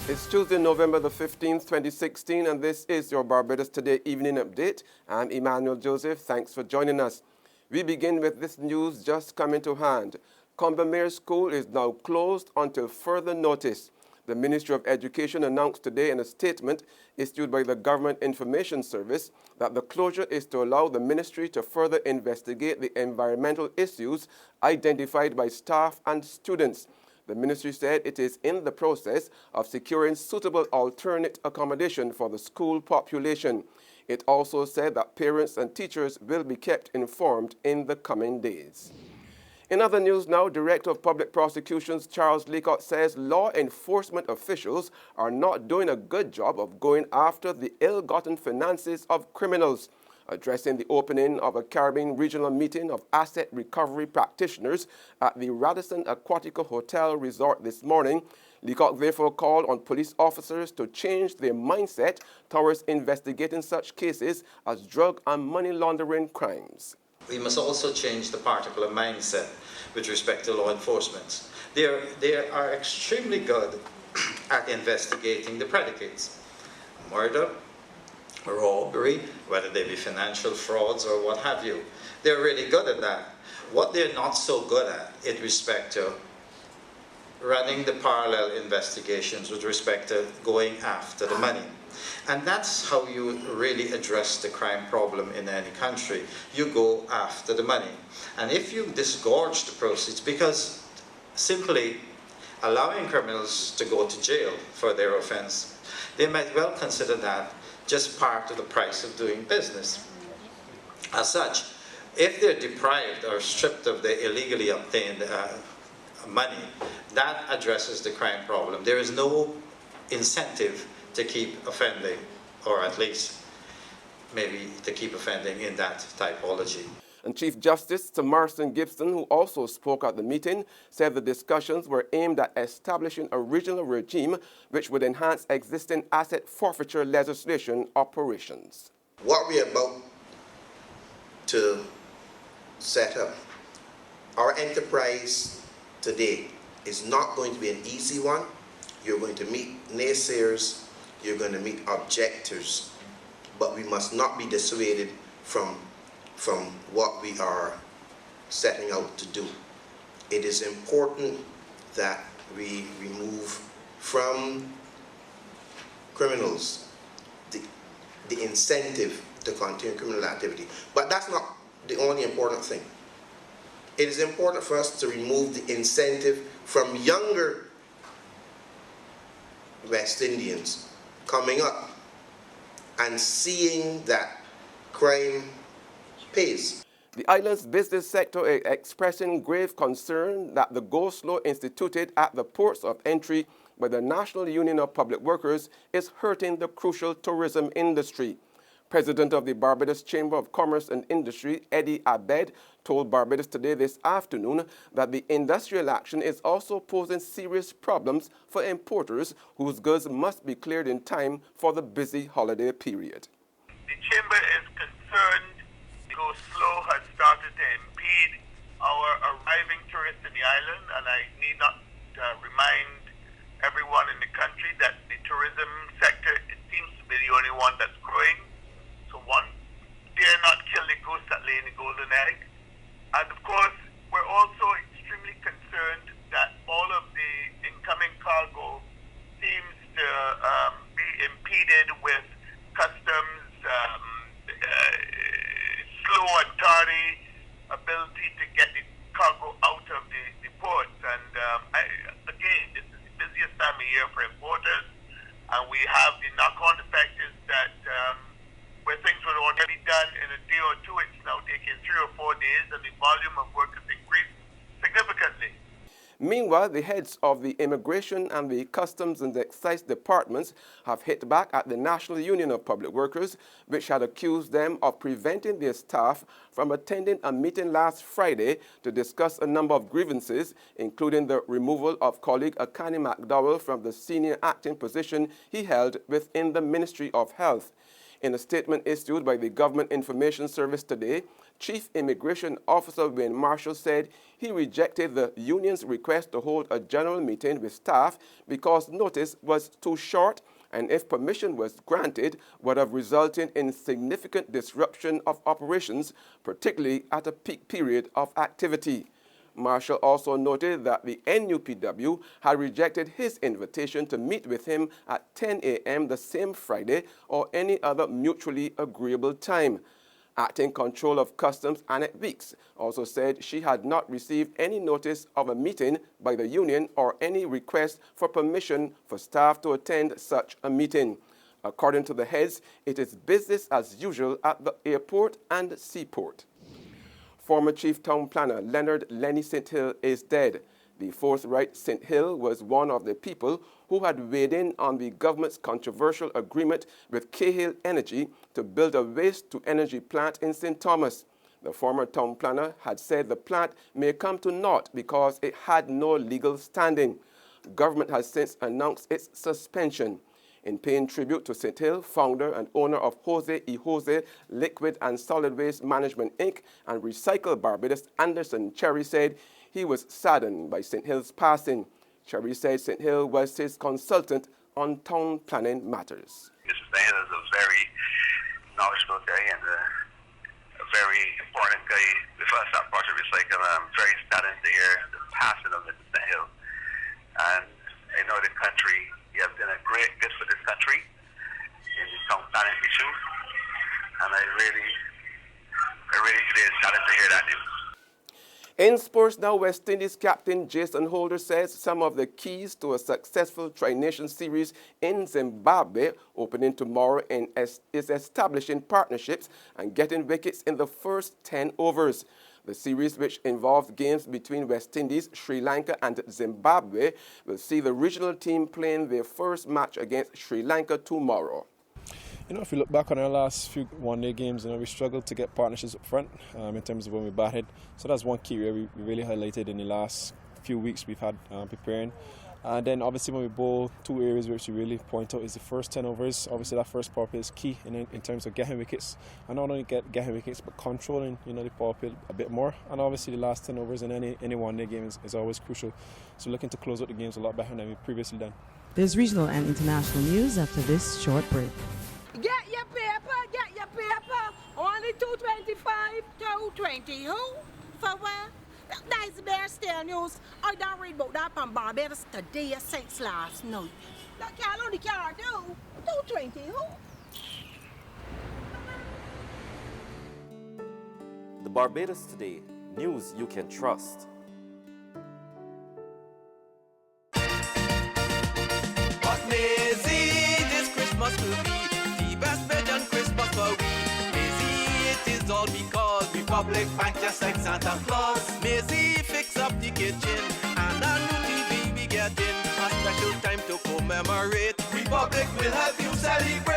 It's Tuesday, November the 15th, 2016, and this is your Barbados Today Evening Update. I'm Emmanuel Joseph. Thanks for joining us. We begin with this news just coming to hand. Combermere School is now closed until further notice. The Ministry of Education announced today in a statement issued by the Government Information Service that the closure is to allow the ministry to further investigate the environmental issues identified by staff and students. The ministry said it is in the process of securing suitable alternate accommodation for the school population. It also said that parents and teachers will be kept informed in the coming days. In other news now, Director of Public Prosecutions Charles Leacock says law enforcement officials are not doing a good job of going after the ill-gotten finances of criminals. Addressing the opening of a Caribbean regional meeting of asset recovery practitioners at the Radisson Aquatica Hotel Resort this morning, Leacock therefore called on police officers to change their mindset towards investigating such cases as drug and money laundering crimes. We must also change the particular mindset with respect to law enforcement. They are extremely good at investigating the predicates. Murder, robbery, whether they be financial frauds or what have you. They're really good at that. What they're not so good at in respect to running the parallel investigations with respect to going after the money. And that's how you really address the crime problem in any country. You go after the money. And if you disgorge the proceeds, because simply allowing criminals to go to jail for their offense, they might well consider that just part of the price of doing business. As such, if they're deprived or stripped of the illegally obtained money, that addresses the crime problem. There is no incentive to keep offending, or at least maybe to keep offending in that typology. And Chief Justice Sir Marston Gibson, who also spoke at the meeting, said the discussions were aimed at establishing a regional regime which would enhance existing asset forfeiture legislation operations. What we are about to set up, our enterprise today is not going to be an easy one. You're going to meet naysayers, you're going to meet objectors, but we must not be dissuaded from what we are setting out to do. It is important that we remove from criminals the incentive to continue criminal activity. But that's not the only important thing. It is important for us to remove the incentive from younger West Indians coming up and seeing that crime pays. The island's business sector is expressing grave concern that the go-slow instituted at the ports of entry by the National Union of Public Workers is hurting the crucial tourism industry. President of the Barbados Chamber of Commerce and Industry, Eddie Abed, told Barbados Today this afternoon that the industrial action is also posing serious problems for importers whose goods must be cleared in time for the busy holiday period. The Chamber is concerned go slow has started to impede our arriving tourists in the island, and I need not remind everyone in the country that the tourism sector, it seems to be the only one that's growing. So one dare not kill the goose that lay in the golden egg. And of course, we're also extremely concerned that all of the incoming cargo seems to be impeded with customs slow and tardy ability to get the cargo out of the ports. And again, this is the busiest time of year for importers, and we have the knock-on effect is that where things would already be done in a day or two, it's now taking 3 or 4 days, and the volume of work has increased significantly. Meanwhile, the heads of the Immigration and the Customs and Excise departments have hit back at the National Union of Public Workers, which had accused them of preventing their staff from attending a meeting last Friday to discuss a number of grievances, including the removal of colleague Akani McDowell from the senior acting position he held within the Ministry of Health. In a statement issued by the Government Information Service today, Chief Immigration Officer Wayne Marshall said he rejected the union's request to hold a general meeting with staff because notice was too short and if permission was granted would have resulted in significant disruption of operations, particularly at a peak period of activity. Marshall also noted that the NUPW had rejected his invitation to meet with him at 10 a.m. the same Friday or any other mutually agreeable time. Acting Control of Customs Annette Weeks also said she had not received any notice of a meeting by the union or any request for permission for staff to attend such a meeting. According to the heads, it is business as usual at the airport and seaport. Former Chief Town Planner Leonard Lenny St. Hill is dead. The forthright St. Hill was one of the people who had weighed in on the government's controversial agreement with Cahill Energy to build a waste-to-energy plant in St. Thomas. The former town planner had said the plant may come to naught because it had no legal standing. Government has since announced its suspension. In paying tribute to St. Hill, founder and owner of Jose y Jose Liquid and Solid Waste Management, Inc. and Recycle Barbados, Anderson Cherry said he was saddened by St. Hill's passing. Cherry said St. Hill was his consultant on town planning matters. Mr. St. Hill is a very knowledgeable guy and a very important guy with us at Project Recycle. I'm very saddened to hear the passing of Mr. St. Hill. And I know the country, he has done a great good for this country in the town planning issue. And I really today is saddened to hear that news. In sports now, West Indies captain Jason Holder says some of the keys to a successful Tri-Nation series in Zimbabwe, opening tomorrow, is establishing partnerships and getting wickets in the first 10 overs. The series, which involves games between West Indies, Sri Lanka and Zimbabwe, will see the regional team playing their first match against Sri Lanka tomorrow. You know, if you look back on our last few one-day games, we struggled to get partnerships up front in terms of when we batted. So that's one key area we really highlighted in the last few weeks we've had preparing. And then obviously when we bowl, two areas which we really point out is the first 10 overs. Obviously that first power play is key in terms of getting wickets. And not only getting wickets, but controlling the power play a bit more. And obviously the last 10 overs in any one-day game is always crucial. So looking to close out the games a lot better than we've previously done. There's regional and international news after this short break. Get your paper. Only $2.25, $2.20. Who? For what? That's Bear Stare News. I don't read about that on Barbados today since last night. That y'all only care do. $2.20. Who? The Barbados Today, news you can trust. What lazy this Christmas will be. Christmas for we. Maisie, it is all because Republic Bank just like Santa Claus. Maisie, fix up the kitchen and a new TV we getting. A special time to commemorate. Republic will help you celebrate.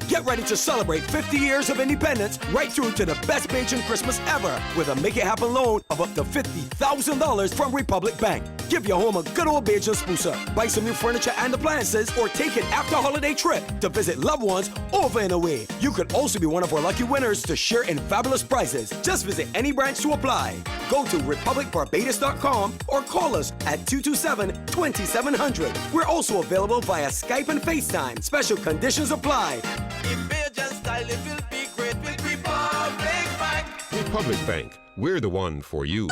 Get ready to celebrate 50 years of independence right through to the best Bajan Christmas ever with a Make It Happen loan of up to $50,000 from Republic Bank. Give your home a good old Bajan spooser, buy some new furniture and appliances, or take an after-holiday trip to visit loved ones over and away. You could also be one of our lucky winners to share in fabulous prizes. Just visit any branch to apply. Go to republicbarbados.com or call us at 227-2700. We're also available via Skype and FaceTime. Special conditions apply. In Bajan style, it will be great with Republic Bank. Republic Bank, we're the one for you.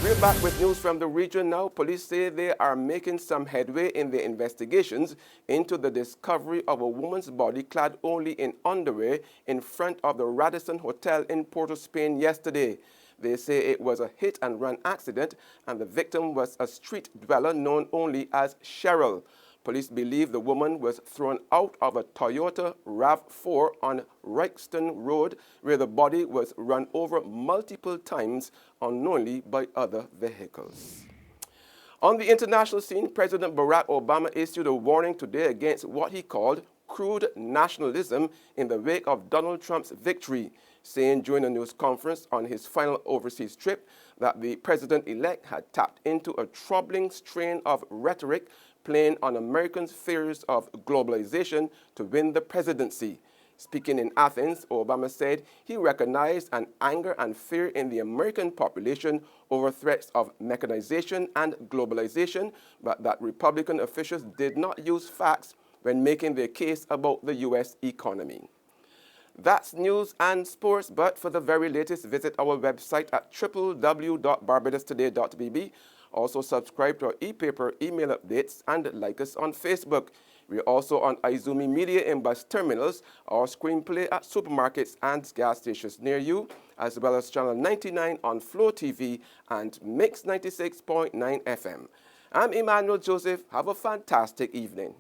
We're back with news from the region now. Police say they are making some headway in their investigations into the discovery of a woman's body clad only in underwear in front of the Radisson Hotel in Port of Spain yesterday. They say it was a hit-and-run accident and the victim was a street dweller known only as Cheryl. Police believe the woman was thrown out of a Toyota RAV4 on Rykeston Road, where the body was run over multiple times unknowingly by other vehicles. On the international scene, President Barack Obama issued a warning today against what he called crude nationalism in the wake of Donald Trump's victory, saying during a news conference on his final overseas trip that the president-elect had tapped into a troubling strain of rhetoric playing on Americans' fears of globalization to win the presidency. Speaking in Athens, Obama said he recognized an anger and fear in the American population over threats of mechanization and globalization, but that Republican officials did not use facts when making their case about the U.S. economy. That's news and sports, but for the very latest, visit our website at www.barbadostoday.bb. Also subscribe to our e-paper email updates and like us on Facebook. We're also on Izumi Media in bus terminals, our screenplay at supermarkets and gas stations near you, as well as Channel 99 on Flow TV and Mix 96.9 FM. I'm Emmanuel Joseph. Have a fantastic evening.